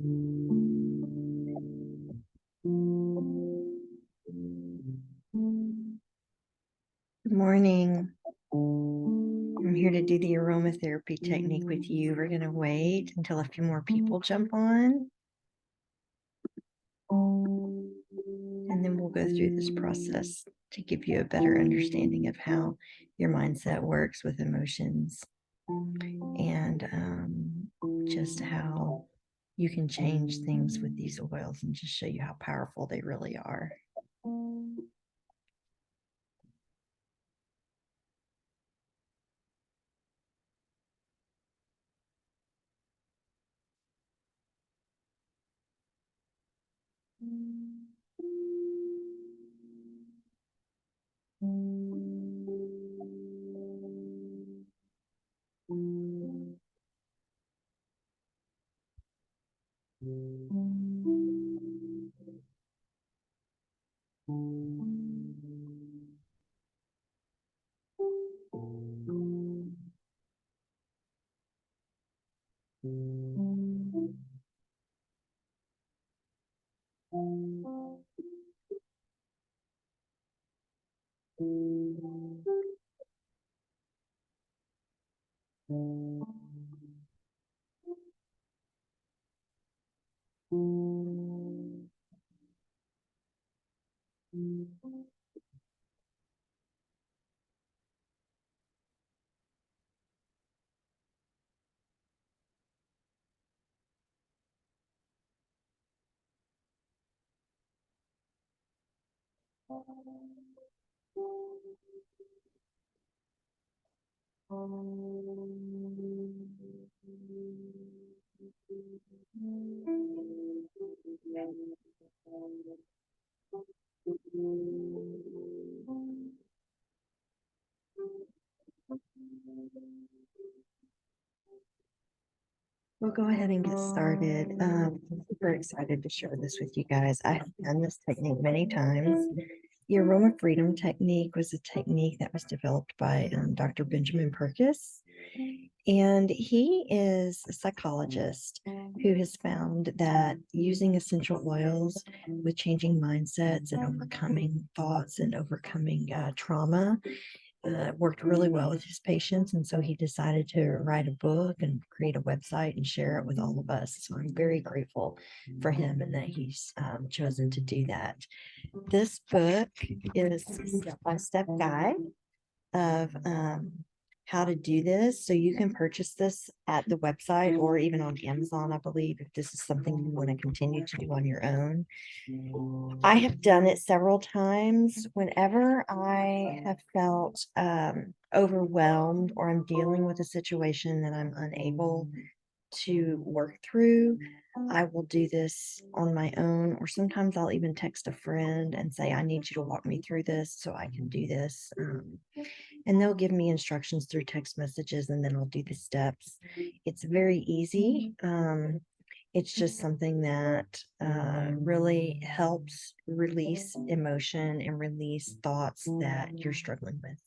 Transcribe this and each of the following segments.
Good morning. I'm here to do the aromatherapy technique with you. We're going to wait until a few more people jump on. And then we'll go through this process to give you a better understanding of how your mindset works with emotions and just how you can change things with these oils and just show you how powerful they really are. We'll go ahead and get started. I'm super excited to share this with you guys. I have done this technique many times. The Aroma Freedom technique was a technique that was developed by Dr. Benjamin Perkis. And he is a psychologist who has found that using essential oils with changing mindsets and overcoming thoughts and overcoming trauma worked really well with his patients. And so he decided to write a book and create a website and share it with all of us. So I'm very grateful for him and that he's chosen to do that. This book is a step-by-step guide of how to do this. So you can purchase this at the website or even on Amazon, I believe, if this is something you want to continue to do on your own. I have done it several times whenever I have felt overwhelmed or I'm dealing with a situation that I'm unable to work through. I will do this on my own, or sometimes I'll even text a friend and say, I need you to walk me through this so I can do this. And they'll give me instructions through text messages, and then I'll do the steps. It's very easy. It's just something that really helps release emotion and release thoughts that you're struggling with.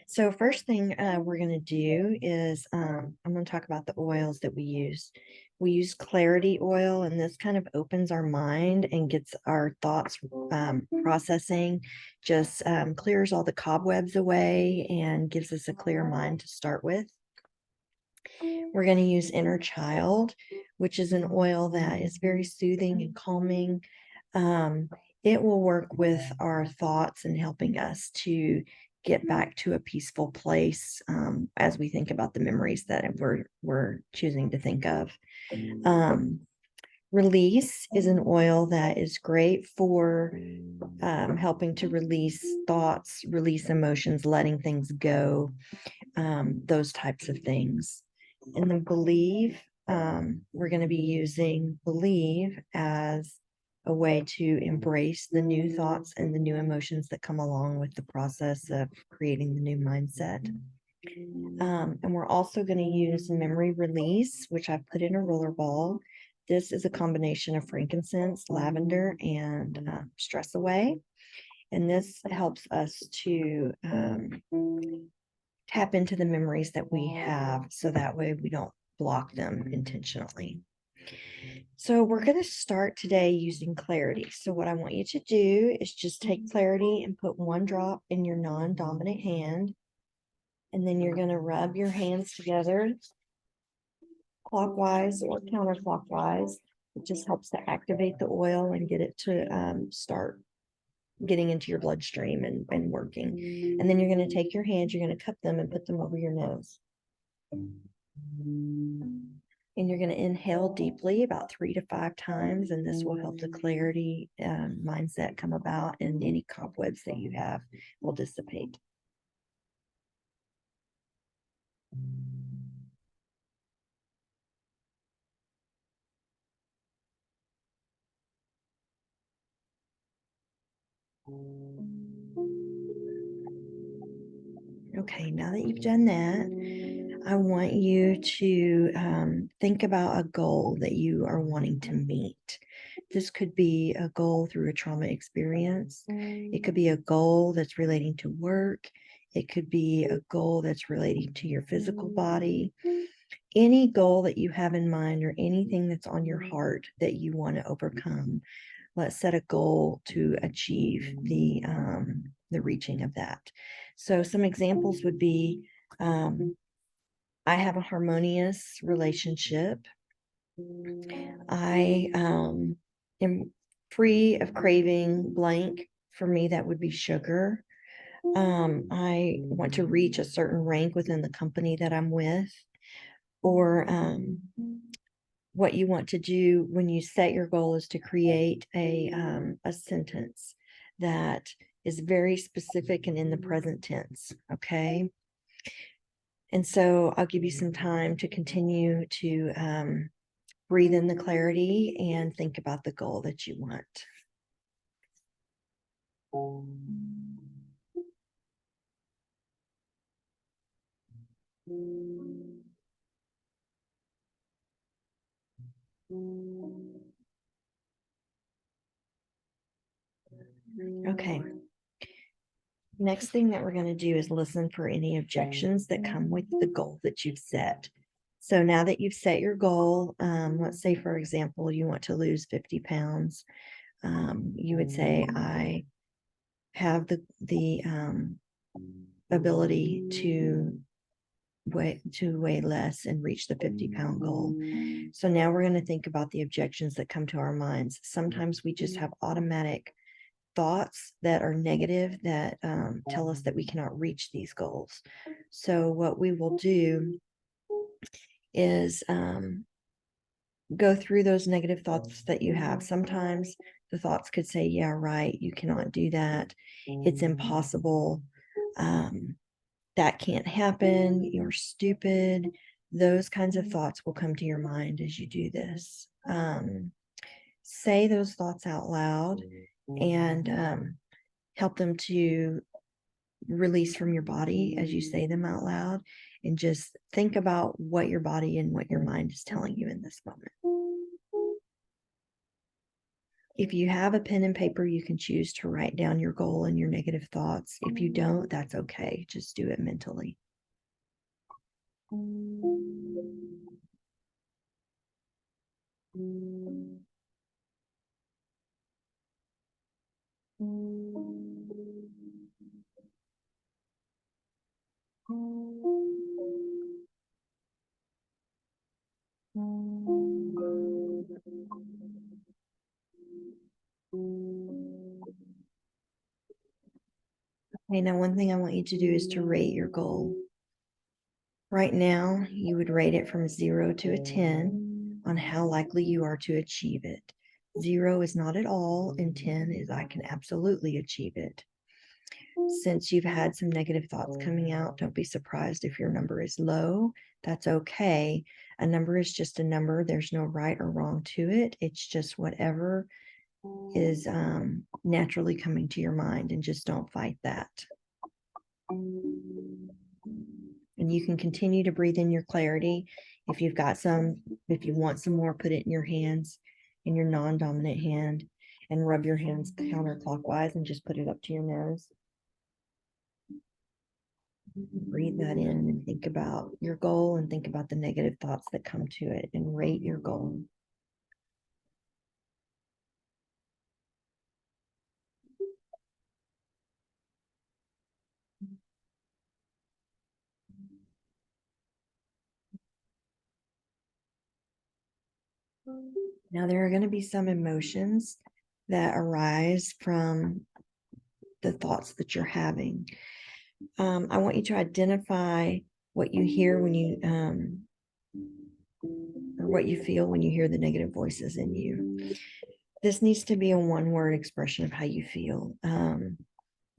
So first thing we're going to do is I'm going to talk about the oils that we use. We use clarity oil, and this kind of opens our mind and gets our thoughts processing, just clears all the cobwebs away and gives us a clear mind to start with. We're going to use Inner Child, which is an oil that is very soothing and calming. It will work with our thoughts and helping us to get back to a peaceful place as we think about the memories that we're choosing to think of. Release is an oil that is great for helping to release thoughts, release emotions, letting things go, those types of things. And then Believe, we're going to be using Believe as a way to embrace the new thoughts and the new emotions that come along with the process of creating the new mindset. And we're also going to use Memory Release, which I've put in a roller ball. This is a combination of frankincense, lavender, and stress away. And this helps us to tap into the memories that we have so that way we don't block them intentionally. So we're going to start today using clarity. So what I want you to do is just take clarity and put one drop in your non-dominant hand. And then you're going to rub your hands together clockwise or counterclockwise. It just helps to activate the oil and get it to start getting into your bloodstream and working. And then you're going to take your hands, you're going to cup them and put them over your nose. And you're going to inhale deeply about 3 to 5 times, and this will help the clarity mindset come about, and any cobwebs that you have will dissipate. Okay, now that you've done that, I want you to think about a goal that you are wanting to meet. This could be a goal through a trauma experience. It could be a goal that's relating to work. It could be a goal that's relating to your physical body. Any goal that you have in mind or anything that's on your heart that you want to overcome, let's set a goal to achieve the reaching of that. So some examples would be, I have a harmonious relationship. I am free of craving blank. For me, that would be sugar. I want to reach a certain rank within the company that I'm with, or what you want to do when you set your goal is to create a sentence that is very specific and in the present tense. Okay. And so I'll give you some time to continue to breathe in the clarity and think about the goal that you want. Okay. Next thing that we're going to do is listen for any objections that come with the goal that you've set. So now that you've set your goal, let's say, for example, you want to lose 50 pounds. You would say, I have the ability to weigh less and reach the 50-pound goal. So now we're going to think about the objections that come to our minds. Sometimes we just have automatic thoughts that are negative that tell us that we cannot reach these goals. So what we will do is go through those negative thoughts that you have. Sometimes the thoughts could say, yeah, right, you cannot do that. It's impossible. That can't happen. You're stupid. Those kinds of thoughts will come to your mind as you do this. Say those thoughts out loud and help them to release from your body as you say them out loud, and just think about what your body and what your mind is telling you in this moment. If you have a pen and paper, you can choose to write down your goal and your negative thoughts. If you don't, that's okay. Just do it mentally. Okay, now one thing I want you to do is to rate your goal. Right now, you would rate it from 0 to a 10 on how likely you are to achieve it. 0 is not at all, and 10 is I can absolutely achieve it. Since you've had some negative thoughts coming out, don't be surprised if your number is low. That's okay. A number is just a number. There's no right or wrong to it. It's just whatever is naturally coming to your mind, and just don't fight that. And you can continue to breathe in your clarity. If you want some more, put it in your hands, in your non-dominant hand, and rub your hands counterclockwise and just put it up to your nose. Breathe that in and think about your goal, and think about the negative thoughts that come to it, and rate your goal. Now, there are going to be some emotions that arise from the thoughts that you're having. I want you to identify what you hear when you, or what you feel when you hear the negative voices in you. This needs to be a one-word expression of how you feel.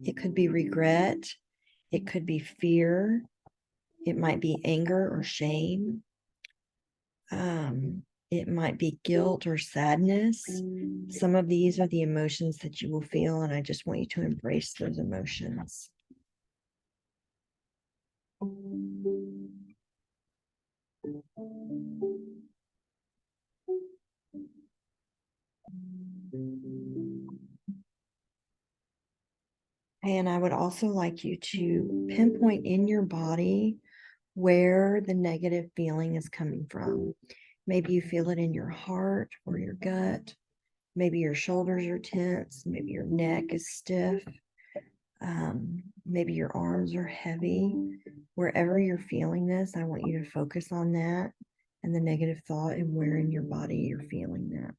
It could be regret. It could be fear. It might be anger or shame. It might be guilt or sadness. Some of these are the emotions that you will feel, and I just want you to embrace those emotions. And I would also like you to pinpoint in your body where the negative feeling is coming from. Maybe you feel it in your heart or your gut. Maybe your shoulders are tense. Maybe your neck is stiff. Maybe your arms are heavy. Wherever you're feeling this, I want you to focus on that and the negative thought and where in your body you're feeling that.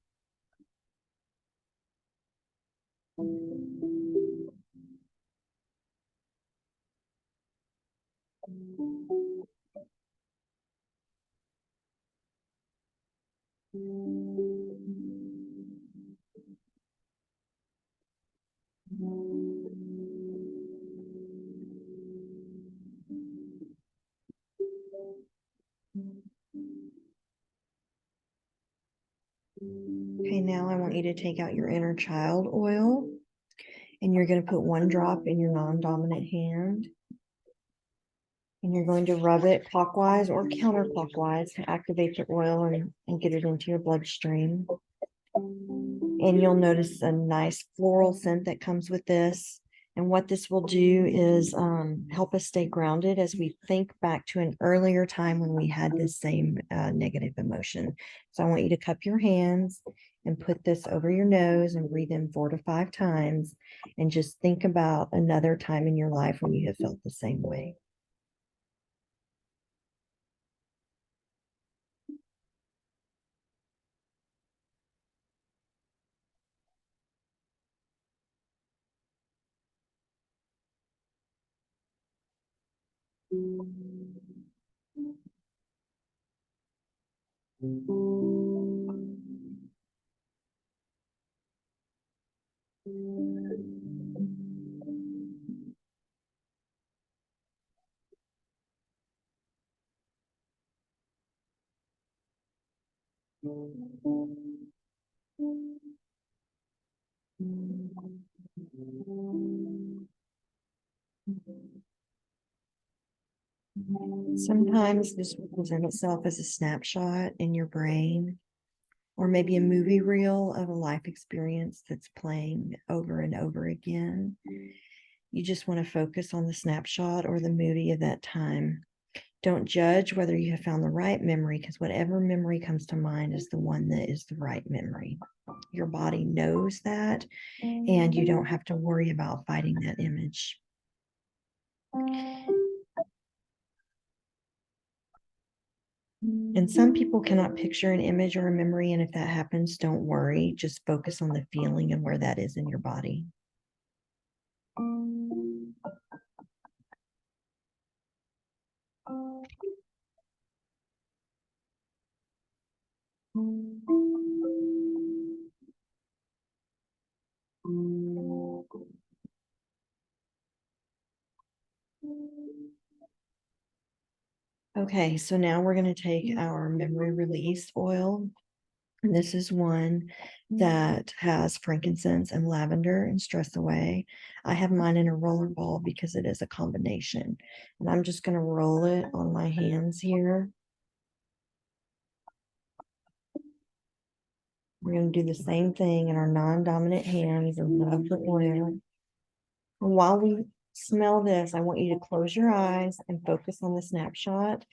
Okay, now I want you to take out your inner child oil, and you're going to put one drop in your non-dominant hand, and you're going to rub it clockwise or counterclockwise to activate the oil and get it into your bloodstream. And you'll notice a nice floral scent that comes with this. And what this will do is help us stay grounded as we think back to an earlier time when we had this same negative emotion. So I want you to cup your hands and put this over your nose and breathe in 4 to 5 times. And just think about another time in your life when you have felt the same way. Sometimes this will present itself as a snapshot in your brain, or maybe a movie reel of a life experience that's playing over and over again. You just want to focus on the snapshot or the movie of that time. Don't judge whether you have found the right memory, because whatever memory comes to mind is the one that is the right memory. Your body knows that, and you don't have to worry about fighting that image. And some people cannot picture an image or a memory, and if that happens, don't worry. Just focus on the feeling and where that is in your body. Okay, so now we're going to take our memory release oil. And this is one that has frankincense and lavender and stress away. I have mine in a roller ball because it is a combination. And I'm just going to roll it on my hands here. We're going to do the same thing in our non-dominant hands and rub the oil. And while we smell this, I want you to close your eyes and focus on the snapshot,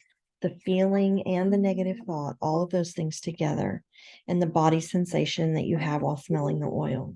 the feeling and the negative thought, all of those things together, and the body sensation that you have while smelling the oil.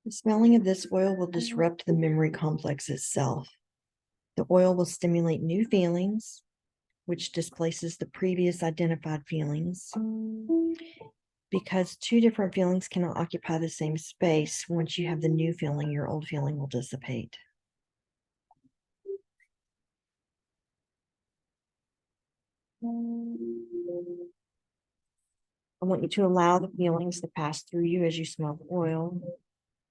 The smelling of this oil will disrupt the memory complex itself. The oil will stimulate new feelings, which displaces the previous identified feelings. Because two different feelings cannot occupy the same space, once you have the new feeling, your old feeling will dissipate. I want you to allow the feelings to pass through you as you smell the oil.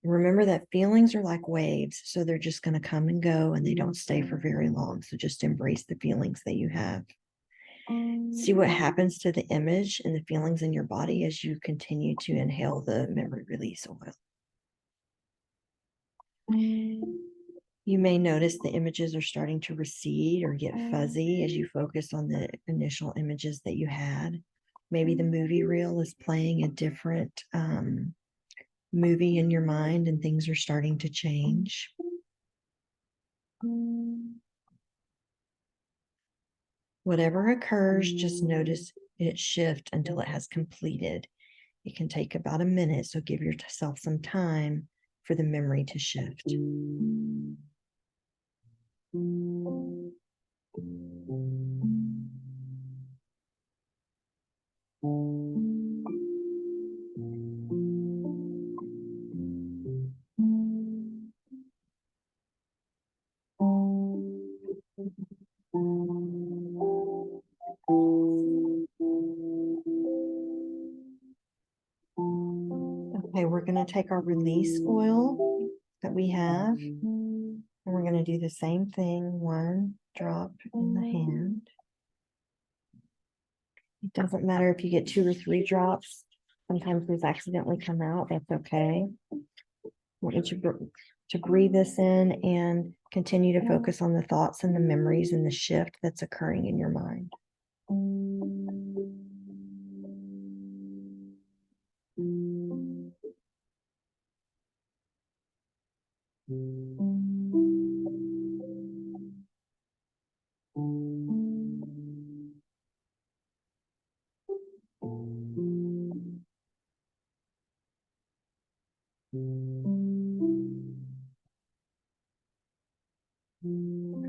And remember that feelings are like waves, so they're just going to come and go and they don't stay for very long. So just embrace the feelings that you have. See what happens to the image and the feelings in your body as you continue to inhale the memory release oil. You may notice the images are starting to recede or get fuzzy as you focus on the initial images that you had. Maybe the movie reel is playing a different movie in your mind and things are starting to change. Whatever occurs, just notice it shift until it has completed. It can take about a minute, so give yourself some time for the memory to shift. Okay, we're going to take our release oil that we have, and we're going to do the same thing, one drop in the hand. It doesn't matter if you get 2 or 3 drops. Sometimes these accidentally come out. That's okay. I want you to breathe this in and continue to focus on the thoughts and the memories and the shift that's occurring in your mind.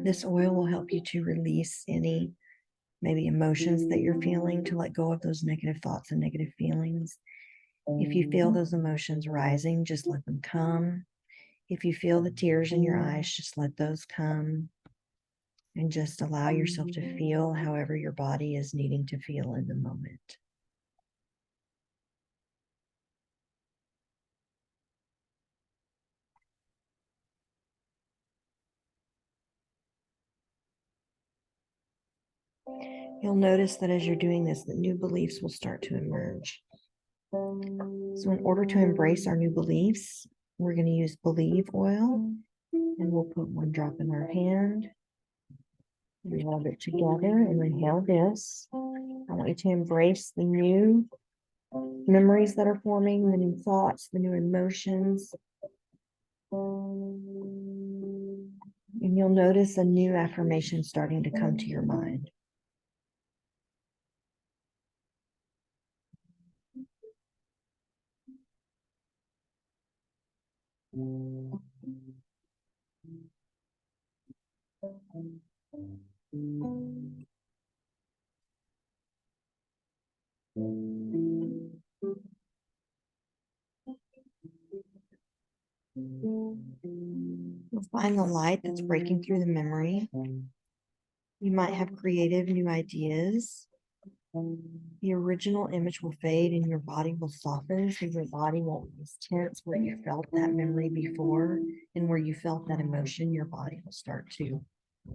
This oil will help you to release any maybe emotions that you're feeling, to let go of those negative thoughts and negative feelings. If you feel those emotions rising, just let them come. If you feel the tears in your eyes, just let those come. And just allow yourself to feel however your body is needing to feel in the moment. You'll notice that as you're doing this, that new beliefs will start to emerge. So in order to embrace our new beliefs, we're going to use Believe oil, and we'll put 1 drop in our hand. We rub it together and inhale this. I want you to embrace the new memories that are forming, the new thoughts, the new emotions. And you'll notice a new affirmation starting to come to your mind. You'll find the light that's breaking through the memory. You might have creative new ideas. The original image will fade and your body will soften, so your body won't be as tense where you felt that memory before, and where you felt that emotion, your body will start to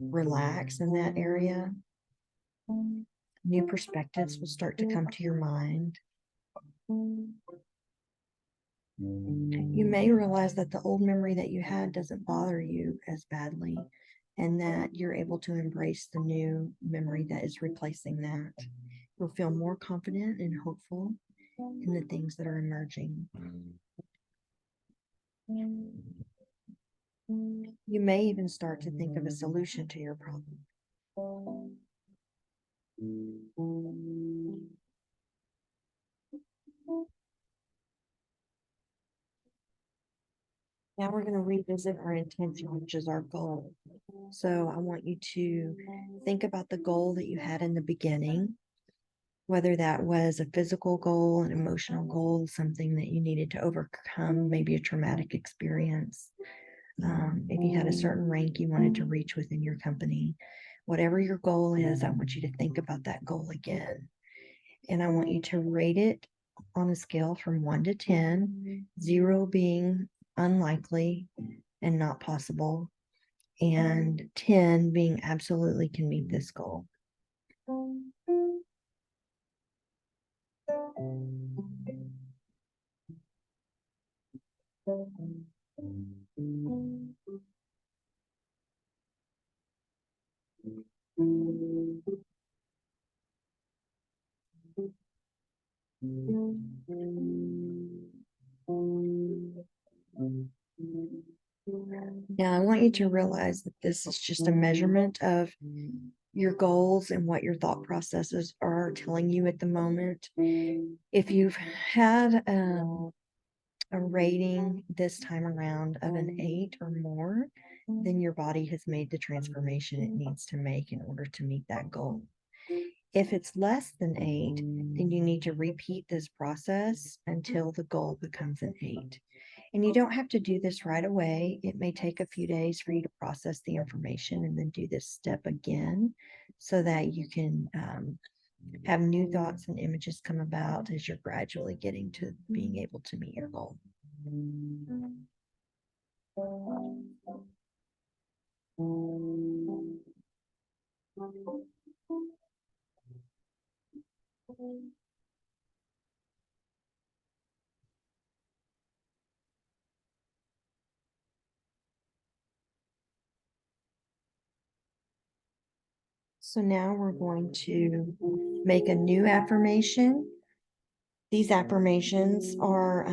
relax in that area. New perspectives will start to come to your mind. You may realize that the old memory that you had doesn't bother you as badly, and that you're able to embrace the new memory that is replacing that. You'll feel more confident and hopeful in the things that are emerging. You may even start to think of a solution to your problem. Now we're going to revisit our intention, which is our goal. So I want you to think about the goal that you had in the beginning, whether that was a physical goal, an emotional goal, something that you needed to overcome, maybe a traumatic experience. If you had a certain rank you wanted to reach within your company, whatever your goal is, I want you to think about that goal again. And I want you to rate it on a scale from 1 to 10, 0 being unlikely and not possible, and 10 being absolutely can meet this goal. Now, I want you to realize that this is just a measurement of your goals and what your thought processes are telling you at the moment. If you've had a rating this time around of an 8 or more, then your body has made the transformation it needs to make in order to meet that goal. If it's less than 8, then you need to repeat this process until the goal becomes an 8. And you don't have to do this right away. It may take a few days for you to process the information and then do this step again so that you can have new thoughts and images come about as you're gradually getting to being able to meet your goal. So now we're going to make a new affirmation. These affirmations are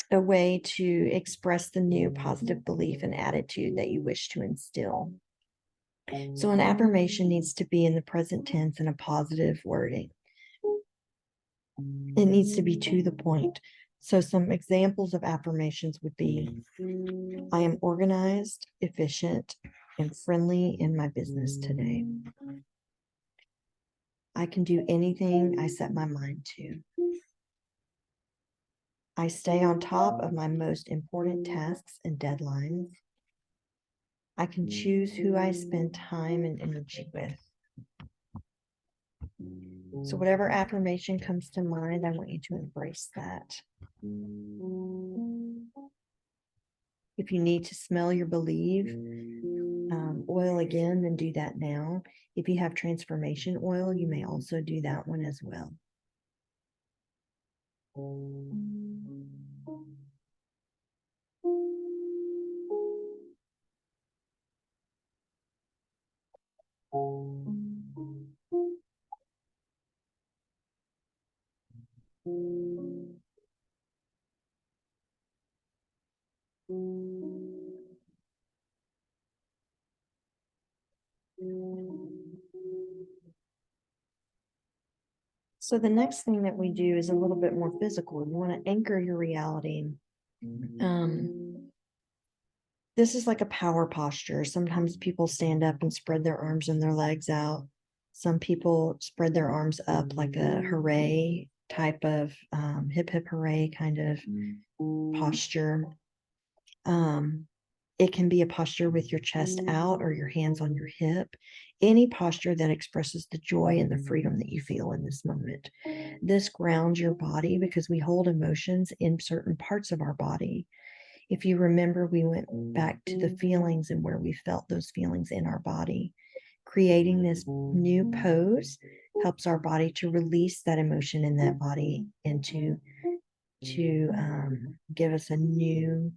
a way to express the new positive belief and attitude that you wish to instill. So an affirmation needs to be in the present tense and a positive wording. It needs to be to the point. So some examples of affirmations would be, I am organized, efficient, and friendly in my business today. I can do anything I set my mind to. I stay on top of my most important tasks and deadlines. I can choose who I spend time and energy with. So whatever affirmation comes to mind, I want you to embrace that. If you need to smell your believe oil again, then do that now. If you have transformation oil, you may also do that one as well. So the next thing that we do is a little bit more physical. You want to anchor your reality. This is like a power posture. Sometimes people stand up and spread their arms and their legs out. Some people spread their arms up like a hooray type of hip hip hooray kind of posture. It can be a posture with your chest out or your hands on your hip. Any posture that expresses the joy and the freedom that you feel in this moment. This grounds your body because we hold emotions in certain parts of our body. If you remember, we went back to the feelings and where we felt those feelings in our body. Creating this new pose helps our body to release that emotion in that body and to give us a new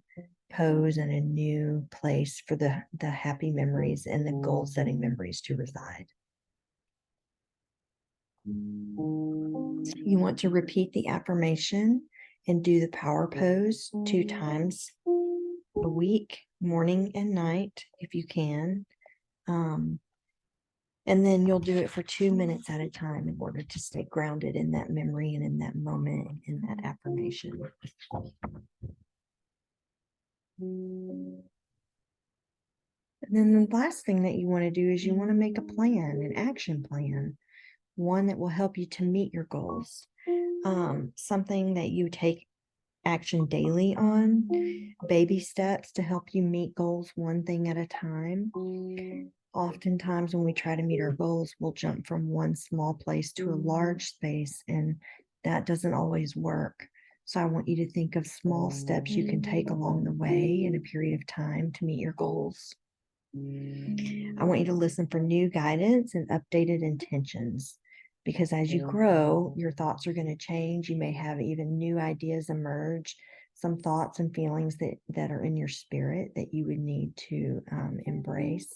pose and a new place for the happy memories and the goal setting memories to reside. You want to repeat the affirmation and do the power pose 2 times a week, morning and night, if you can. And then you'll do it for 2 minutes at a time in order to stay grounded in that memory and in that moment, in that affirmation. And then the last thing that you want to do is you want to make a plan, an action plan, one that will help you to meet your goals. Something that you take action daily on, baby steps to help you meet goals one thing at a time. Oftentimes, when we try to meet our goals, we'll jump from one small place to a large space, and that doesn't always work. So, I want you to think of small steps you can take along the way in a period of time to meet your goals. I want you to listen for new guidance and updated intentions, because as you grow, your thoughts are going to change. You may have even new ideas emerge, some thoughts and feelings that are in your spirit that you would need to embrace.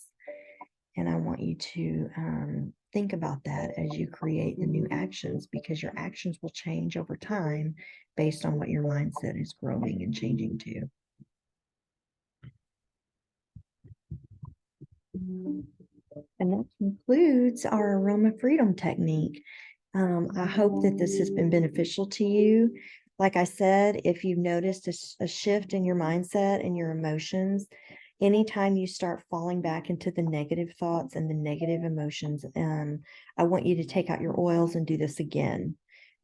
And I want you to think about that as you create the new actions, because your actions will change over time based on what your mindset is growing and changing to. And that concludes our Aroma Freedom technique. I hope that this has been beneficial to you. Like I said, if you've noticed a shift in your mindset and your emotions, anytime you start falling back into the negative thoughts and the negative emotions, I want you to take out your oils and do this again,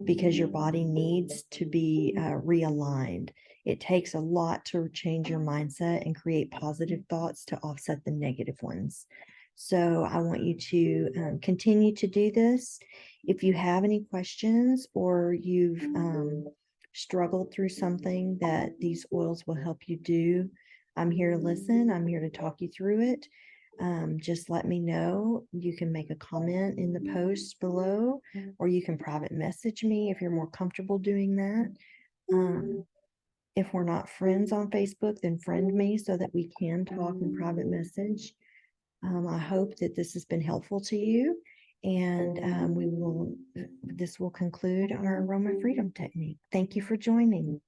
because your body needs to be realigned. It takes a lot to change your mindset and create positive thoughts to offset the negative ones. So I want you to continue to do this. If you have any questions, or you've struggled through something that these oils will help you do, I'm here to listen. I'm here to talk you through it. Just let me know. You can make a comment in the post below, or you can private message me if you're more comfortable doing that. If we're not friends on Facebook, then friend me so that we can talk in private message. I hope that this has been helpful to you, and this will conclude our Aroma Freedom technique. Thank you for joining.